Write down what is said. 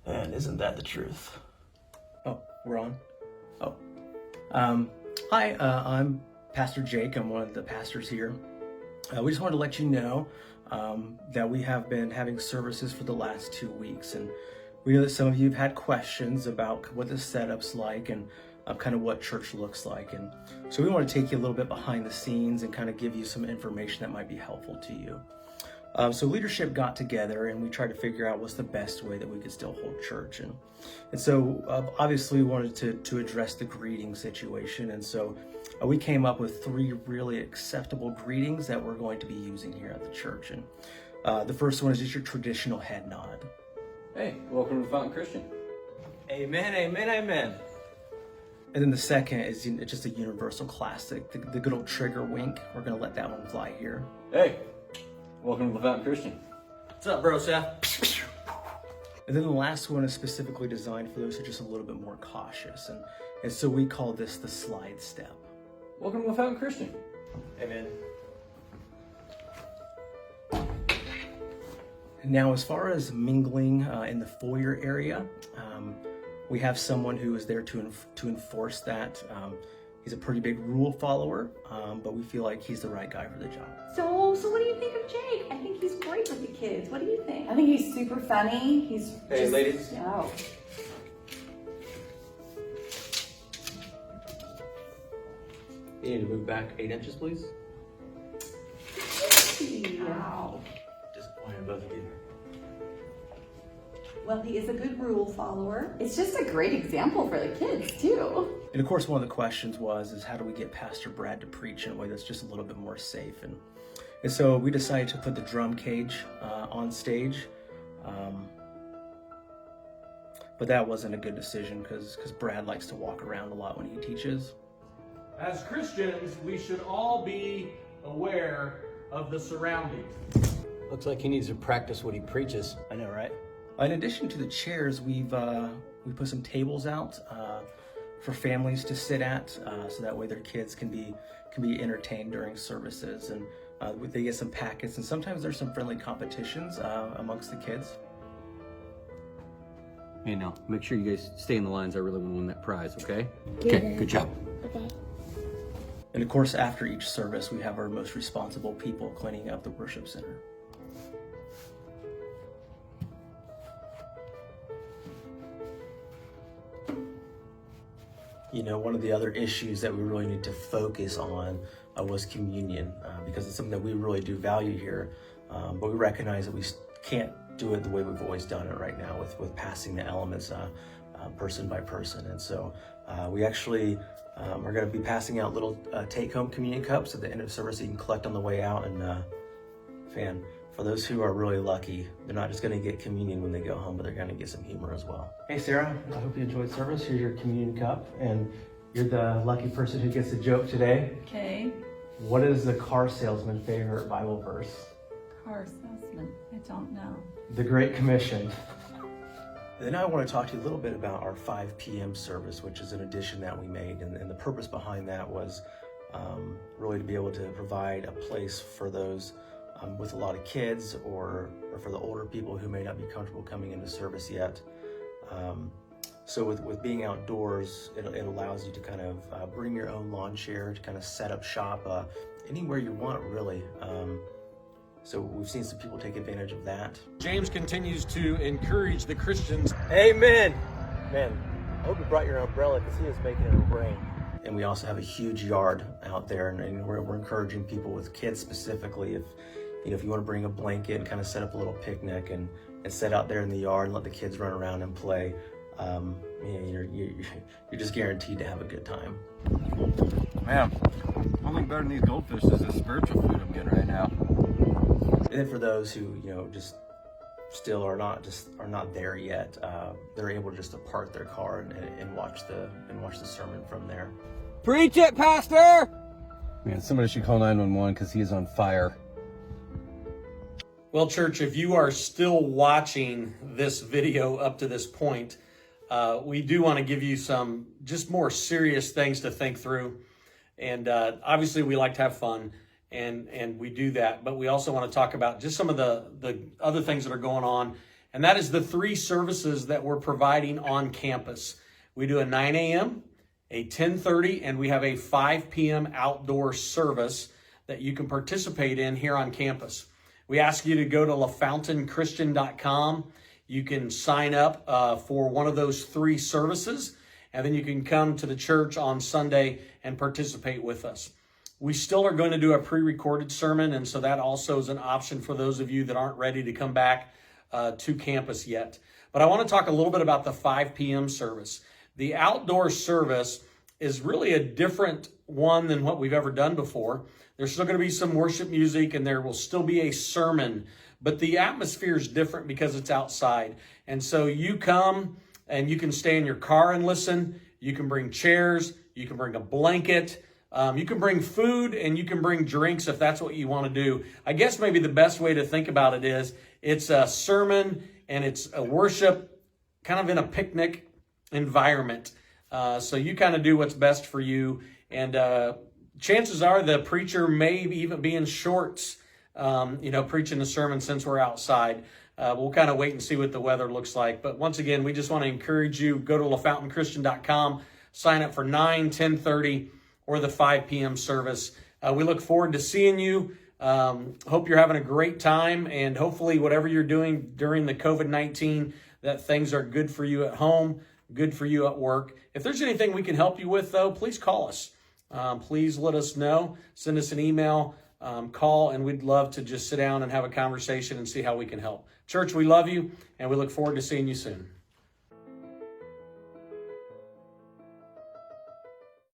And isn't that the truth? Oh, we're on? Oh. Hi, I'm Pastor Jake. I'm one of the pastors here. We just wanted to let you know that we have been having services for the last 2 weeks. And we know that some of you have had questions about what the setup's like and kind of what church looks like. And so we want to take you a little bit behind the scenes and kind of give you some information that might be helpful to you. So leadership got together and we tried to figure out what's the best way that we could still hold church. And so obviously we wanted to address the greeting situation. And so we came up with 3 really acceptable greetings that we're going to be using here at the church. And the first one is just your traditional head nod. Hey, welcome to Fountain Christian. Amen, amen, amen. And then the second is just a universal classic, the good old trigger wink. We're going to let that one fly here. Hey, welcome to Fountain Christian. What's up, bro, Seth? And then the last one is specifically designed for those who are just a little bit more cautious. And so we call this the slide step. Welcome to Fountain Christian. Amen. Now, as far as mingling in the foyer area, we have someone who is there to enforce that. He's a pretty big rule follower, but we feel like he's the right guy for the job. So what do you think of Jake? I think he's great with the kids. What do you think? I think he's super funny. He's Hey, just, ladies. Oh. You need to move back 8 inches, please. Wow. Disappointed both of you. Well, he is a good rule follower. It's just a great example for the kids too. And of course, one of the questions is how do we get Pastor Brad to preach in a way that's just a little bit more safe? And so we decided to put the drum cage on stage. But that wasn't a good decision because Brad likes to walk around a lot when he teaches. As Christians, we should all be aware of the surroundings. Looks like he needs to practice what he preaches. I know, right? In addition to the chairs, we put some tables out for families to sit at, so that way their kids can be entertained during services, and they get some packets, and sometimes there's some friendly competitions amongst the kids. Hey, now, make sure you guys stay in the lines. I really want to win that prize, okay? Okay, good job. And of course, after each service, we have our most responsible people cleaning up the worship center. You know, one of the other issues that we really need to focus on was communion, because it's something that we really do value here, but we recognize that we can't do it the way we've always done it right now with passing the elements person by person. And so we actually are going to be passing out little take-home communion cups at the end of service that you can collect on the way out. And for those who are really lucky, they're not just going to get communion when they go home, but they're going to get some humor as well. Hey, Sarah, I hope you enjoyed service. Here's your communion cup, and you're the lucky person who gets a joke today. Okay. What is the car salesman's favorite Bible verse? Car salesman. I don't know. The Great Commission. Then I want to talk to you a little bit about our 5 p.m. service, which is an addition that we made. And the purpose behind that was really to be able to provide a place for those with a lot of kids or for the older people who may not be comfortable coming into service yet. So with being outdoors, it allows you to kind of bring your own lawn chair to kind of set up shop anywhere you want, really. So we've seen some people take advantage of that. James continues to encourage the Christians. Amen. Man, I hope you brought your umbrella because he was making it rain. And we also have a huge yard out there, and we're encouraging people with kids specifically, if you want to bring a blanket and kind of set up a little picnic and sit out there in the yard and let the kids run around and play, you're just guaranteed to have a good time. Man, only better than these goldfish is the spiritual food I'm getting right now. And then for those who just still are not there yet, they're able just to park their car and watch the sermon from there. Preach it, Pastor! Man, somebody should call 911 because he is on fire. Well, church, if you are still watching this video up to this point, we do want to give you some just more serious things to think through. And obviously we like to have fun, and we do that, but we also want to talk about just some of the other things that are going on And that is the 3 services that we're providing on campus. We do a 9 a.m., a 10:30, and we have a 5 p.m. outdoor service that you can participate in here on campus. We ask you to go to lafountainchristian.com. You can sign up for one of those 3 services, and then you can come to the church on Sunday and participate with us. We still are going to do a pre-recorded sermon, and so that also is an option for those of you that aren't ready to come back to campus yet. But I want to talk a little bit about the 5 p.m. service. The outdoor service is really a different one than what we've ever done before. There's still going to be some worship music, and there will still be a sermon, but the atmosphere is different because it's outside. And so you come and you can stay in your car and listen. You can bring chairs, you can bring a blanket, you can bring food, and you can bring drinks if that's what you want to do. I guess maybe the best way to think about it is it's a sermon and it's a worship kind of in a picnic environment. So you kind of do what's best for you. And chances are the preacher may even be in shorts, preaching the sermon since we're outside. We'll kind of wait and see what the weather looks like. But once again, we just want to encourage you, go to lafountainchristian.com, sign up for 9, 10:30, or the 5 p.m. service. We look forward to seeing you. Hope you're having a great time, and hopefully whatever you're doing during the COVID-19, that things are good for you at home, good for you at work. If there's anything we can help you with, though, please call us. Please let us know. Send us an email, call, and we'd love to just sit down and have a conversation and see how we can help. Church, we love you, and we look forward to seeing you soon.